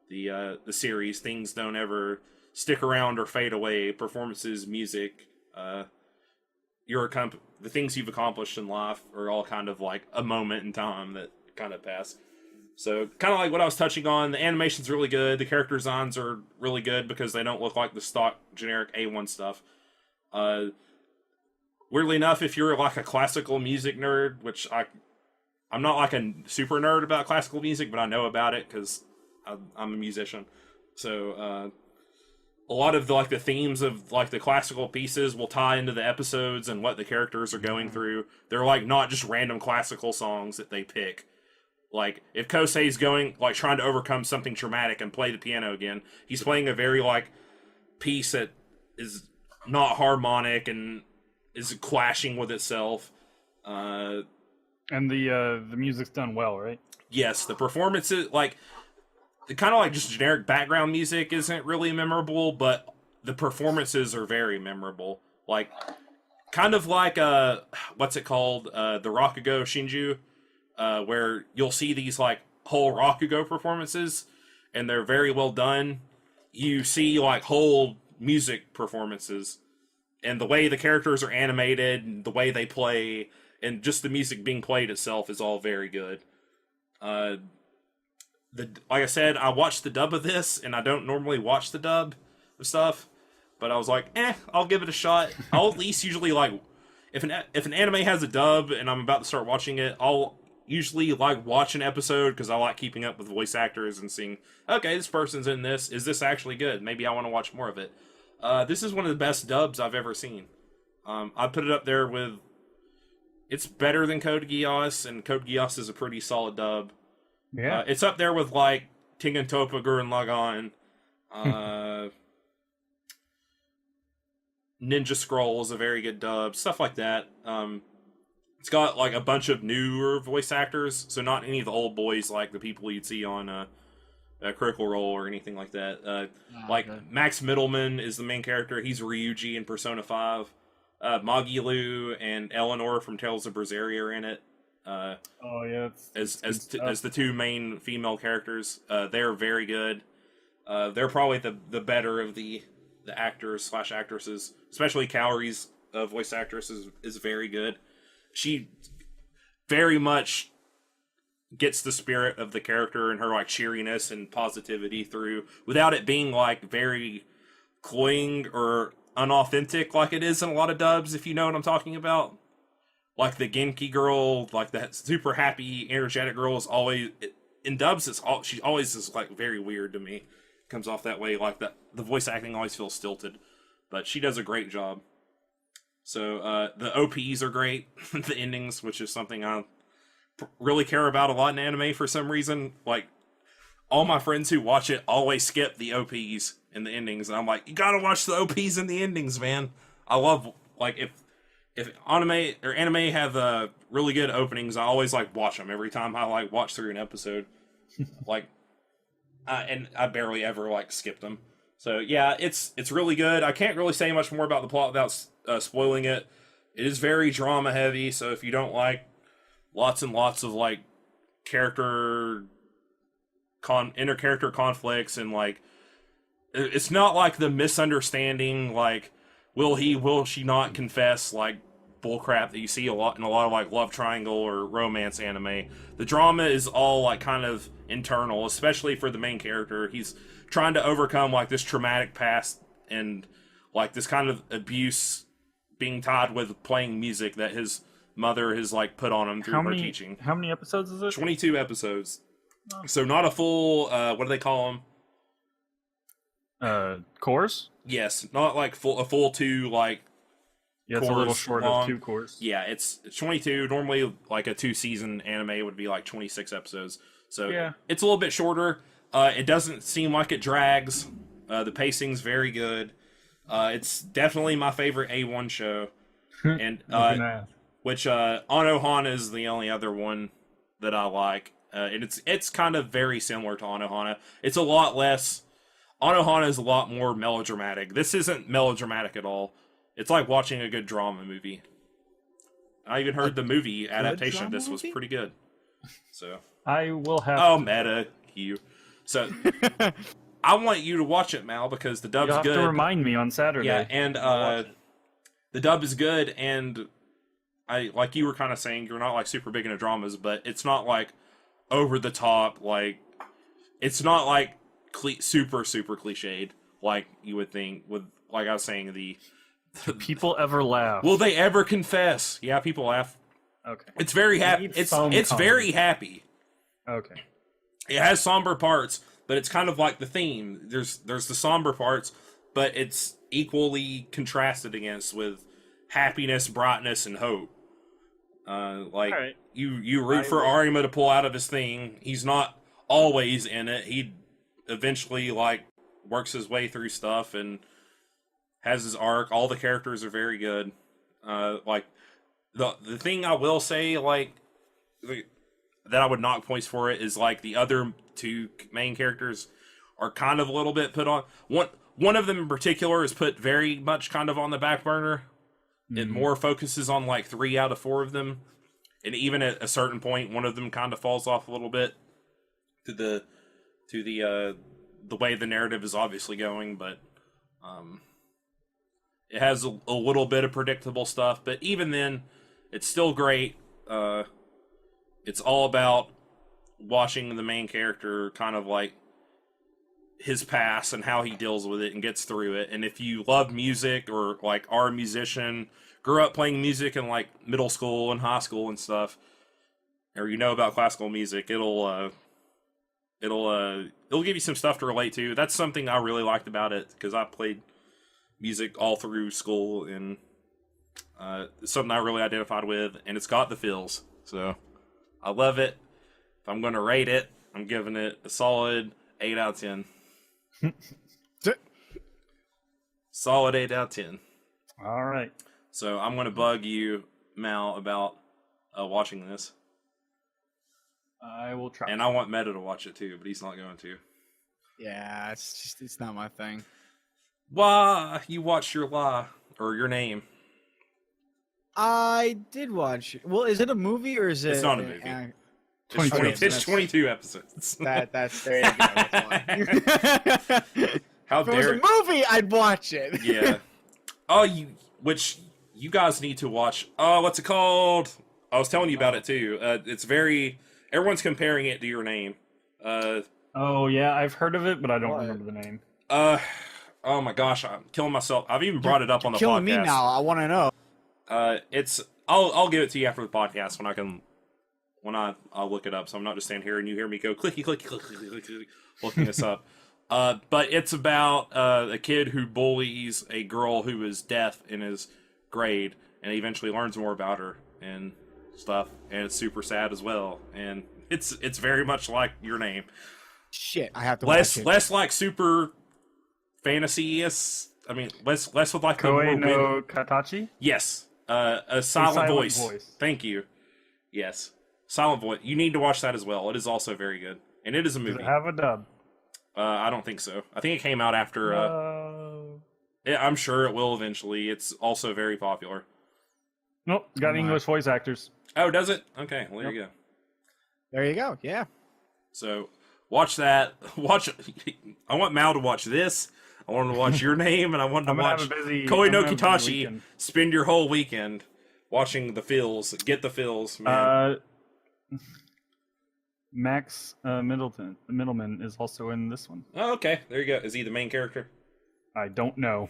the series. Things don't ever stick around or fade away. Performances, music, the things you've accomplished in life are all kind of like a moment in time that kind of pass. So, kind of like what I was touching on, the animation's really good. The character designs are really good because they don't look like the stock generic A1 stuff. Weirdly enough, if you're like a classical music nerd, which I'm not like a super nerd about classical music, but I know about it because I'm a musician. So, a lot of the themes of like the classical pieces will tie into the episodes and what the characters are going through. They're like not just random classical songs that they pick. Like, if Kosei's going, like, trying to overcome something traumatic and play the piano again, he's playing a very, like, piece that is not harmonic and is clashing with itself. And the music's done well, right? Yes, the performances, like, the kind of, like, just generic background music isn't really memorable, but the performances are very memorable. Like, kind of like, what's it called? The Rakugo Shinju. Where you'll see these like whole Rakugo performances, and they're very well done. You see like whole music performances, and the way the characters are animated, and the way they play, and just the music being played itself is all very good. Like I said, I watched the dub of this, and I don't normally watch the dub of stuff, but I was like, I'll give it a shot. I'll at least usually like if an anime has a dub and I'm about to start watching it, I'll usually like watch an episode because I like keeping up with voice actors and seeing, okay, this person's in this. Is this actually good? Maybe I want to watch more of it. This is one of the best dubs I've ever seen. I put it up there with, it's better than Code Geass, and Code Geass is a pretty solid dub. Yeah. It's up there with like Tengen Toppa Gurren Lagann, Ninja Scroll is a very good dub, stuff like that. It's got like a bunch of newer voice actors, so not any of the old boys like the people you'd see on Critical Role or anything like that. Max Middleman is the main character. He's Ryuji in Persona 5. Magilu and Eleanor from Tales of Berseria are in it. As the two main female characters. They're very good. They're probably the better of the actors / actresses. Especially Kaori's voice actress is very good. She very much gets the spirit of the character and her like cheeriness and positivity through without it being like very cloying or unauthentic like it is in a lot of dubs, if you know what I'm talking about. Like the Genki girl, like that super happy, energetic girl is always in dubs. She always is like very weird to me. Comes off that way, like that. The voice acting always feels stilted, but she does a great job. So the OPs are great, the endings, which is something I really care about a lot in anime for some reason. Like all my friends who watch it always skip the OPs and the endings, and I'm like, you gotta watch the OPs and the endings, man. I love like if anime have really good openings, I always like watch them every time I like watch through an episode. Like, and I barely ever like skip them. So yeah, it's really good. I can't really say much more about the plot without spoiling it. It is very drama heavy, so if you don't like lots and lots of like inter-character conflicts and like it's not like the misunderstanding like will she not confess like bullcrap that you see a lot in a lot of like love triangle or romance anime. The drama is all like kind of internal, especially for the main character. He's trying to overcome like this traumatic past and like this kind of abuse being tied with playing music that his mother has like put on him through her teaching. How many episodes is it? 22 episodes. Oh. So not a full what do they call them? Course? Yes, not like a full 2 like. Yeah, it's a little short of 2 course. Yeah, it's 22. Normally, like a 2-season anime would be like 26 episodes. So yeah, it's a little bit shorter. It doesn't seem like it drags. The pacing's very good. It's definitely my favorite A1 show. And which Anohana is the only other one that I like. And it's kind of very similar to Anohana. It's a lot less. Anohana is a lot more melodramatic. This isn't melodramatic at all. It's like watching a good drama movie. I even heard the movie adaptation of this was pretty good. So I will have. Oh, meta, you. So I want you to watch it, Mal, because the dub's You'll have good. to remind me on Saturday. Yeah, and the dub is good, and I like you were kind of saying, you're not like super big into dramas, but it's not like over the top, like it's not like super cliched like you would think with, like I was saying, Do people ever laugh? will they ever confess? Yeah, people laugh. Okay. It's very happy. It's very happy. Okay. It has somber parts, but it's kind of like the theme. There's the somber parts, but it's equally contrasted against with happiness, brightness, and hope. Right. you root for Arima to pull out of his thing. He's not always in it. He eventually like works his way through stuff and has his arc. All the characters are very good. Like the thing I will say, like that I would knock points for it is like the other two main characters are kind of a little bit put on. One of them in particular is put very much kind of on the back burner. It more focuses on like 3 out of 4 of them, and even at a certain point, one of them kind of falls off a little bit to the way the narrative is obviously going. But it has a little bit of predictable stuff. But even then, it's still great. It's all about watching the main character kind of like his past and how he deals with it and gets through it. And if you love music or like are a musician, grew up playing music in like middle school and high school and stuff, or you know about classical music, it'll give you some stuff to relate to. That's something I really liked about it, because I played music all through school, and it's something I really identified with, and it's got the feels. So I love it. If I'm going to rate it, I'm giving it a solid 8 out of 10. Solid 8 out of 10. All right. So I'm going to bug you, Mal, about watching this. I will try. And I want Meta to watch it too, but he's not going to. Yeah, it's not my thing. Why? You watched your name. I did watch it. Well, is it a movie or is it? It's not a movie. It's 22 episodes. That's there you go. That's why. How if it was a movie, I'd watch it. Yeah. Oh, which you guys need to watch. Oh, what's it called? I was telling you about it too. It's everyone's comparing it to your name. Oh yeah, I've heard of it, but I don't remember the name. Oh my gosh, I'm killing myself. I've even brought it up on the podcast. Killing me now. I want to know. I'll give it to you after the podcast when I'll look it up, so I'm not just standing here and you hear me go clicky clicky clicky clicky looking this up. But it's about a kid who bullies a girl who is deaf in his grade, and he eventually learns more about her and stuff, and it's super sad as well. And it's very much like your name. Shit, I have to watch it. Less like super fantasy-ish. I mean, less with like Koei no Katachi? Yes. A silent voice. Thank you. Yes. Silent voice. You need to watch that as well. It is also very good. And it is a movie. Does it have a dub? I don't think so. I think it came out after... yeah, I'm sure it will eventually. It's also very popular. Nope. Got English voice actors. Oh, does it? Okay. Well, there you go. There you go. Yeah. So, watch that. I want Mal to watch this. I want to watch your name, and I want to watch Koei no Kitachi. Spend your whole weekend watching the feels. Get the feels, man. Max Middleman is also in this one. Oh, okay. There you go. Is he the main character? I don't know.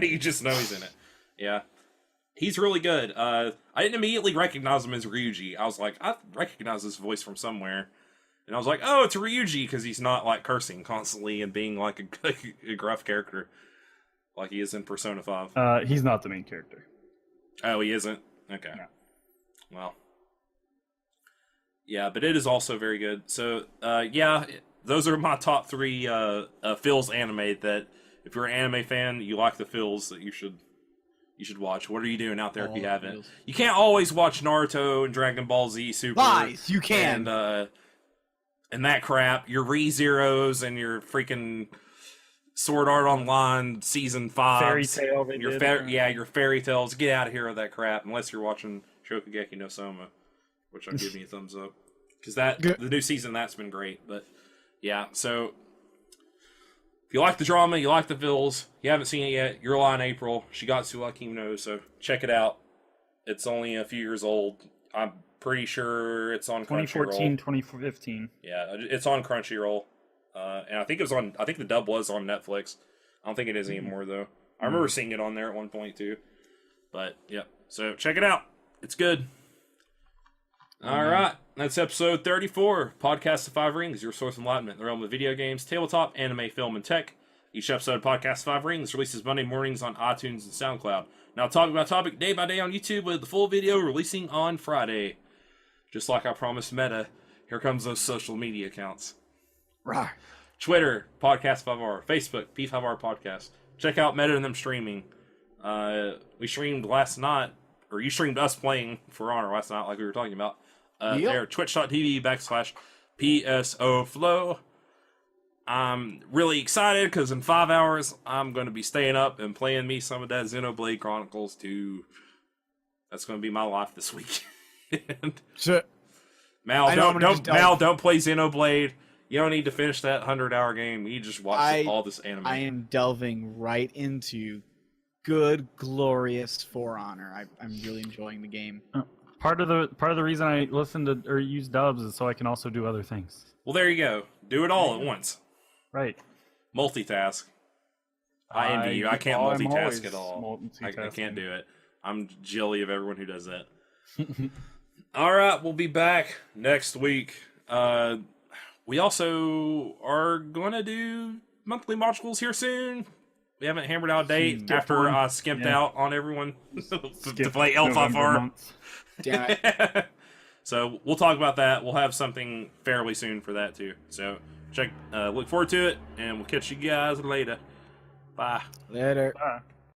You just know he's in it. Yeah. He's really good. I didn't immediately recognize him as Ryuji. I was like, I recognize his voice from somewhere. And I was like, oh, it's Ryuji, because he's not like cursing constantly and being like a gruff character like he is in Persona 5. He's not the main character. Oh, he isn't? Okay. No. Well. Yeah, but it is also very good. So, yeah, those are my top 3 Phil's anime that, if you're an anime fan, you like the Phil's, that you should watch. What are you doing out there if you haven't? You can't always watch Naruto and Dragon Ball Z Super. Lies! You can! And that crap. Your ReZeros and your freaking Sword Art Online Season 5. Fairy Tail. Your Fairy Tales. Get out of here with that crap, unless you're watching Shokugeki no Soma, which I'm giving you a thumbs up. Because the new season, that's been great. But Yeah, so if you like the drama, you like the feels, you haven't seen it yet, Your Lie in April, Shigatsu wa Kimi no, so check it out. It's only a few years old. I'm pretty sure it's on 2014, Crunchyroll. 2015. Yeah, it's on Crunchyroll. And I think it was on. I think the dub was on Netflix. I don't think it is anymore though. I remember seeing it on there at one point too. But yeah, so check it out. It's good. All right, that's episode 34. Podcast of Five Rings, your source of enlightenment in the realm of video games, tabletop, anime, film, and tech. Each episode of Podcast of Five Rings releases Monday mornings on iTunes and SoundCloud. Now, talking about topic day by day on YouTube with the full video releasing on Friday. Just like I promised Meta, here comes those social media accounts. Right. Twitter, Podcast 5R. Facebook, P5R Podcast. Check out Meta and them streaming. We streamed last night, or you streamed us playing For Honor last night, like we were talking about. There, twitch.tv/PSO Flow. I'm really excited because in 5 hours, I'm going to be staying up and playing me some of that Xenoblade Chronicles 2. That's going to be my life this week. Mal, don't play Xenoblade. You don't need to finish that 100-hour game. You just watch all this anime. I am delving right into good, glorious For Honor. I'm really enjoying the game. Part of the reason I listen to or use dubs is so I can also do other things. Well, there you go. Do it all at once. Right. Multitask. I envy you. I can't multitask at all. I can't do it. I'm jelly of everyone who does that. All right, we'll be back next week. We also are going to do monthly modules here soon. We haven't hammered out a date after I skimped out on everyone to play L5R. Damn it. So we'll talk about that. We'll have something fairly soon for that too. So look forward to it, and we'll catch you guys later. Bye. Later. Bye.